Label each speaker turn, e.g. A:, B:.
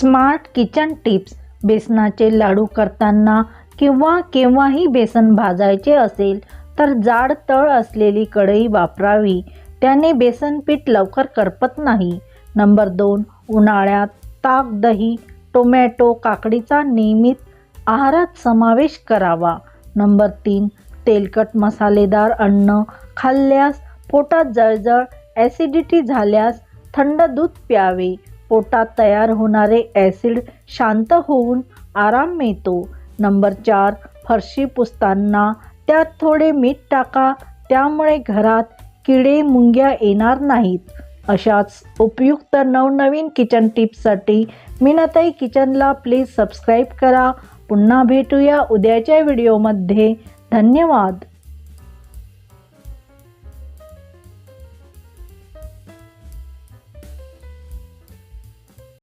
A: Smart kitchen tips. बेसनाचे लाडू करताना किंवा केव्हाही बेसन भाजायचे असेल तर जाड तळ असलेली कढई वापरावी. त्याने बेसन पीठ लवकर करपत नाही. नंबर 2. उन्हाळ्यात ताक, दही, टोमॅटो, काकडीचा नियमित आहारात समावेश करावा. नंबर 3. तेलकट मसालेदार अन्न खाल्ल्यास पोटात जळजळ, ॲसिडिटी झाल्यास थंड दूध प्यावे. पोटात तयार होणारे ॲसिड शांत होऊन आराम मिळतो. नंबर 4. फरशी पुसताना त्यात थोडे मीठ टाका. त्यामुळे घरात किडे मुंग्या येणार नाहीत. अशाच उपयुक्त नवनवीन किचन टिप्ससाठी मीनाताई किचनला प्लीज सबस्क्राईब करा. पुन्हा भेटूया उद्याच्या व्हिडिओमध्ये. धन्यवाद.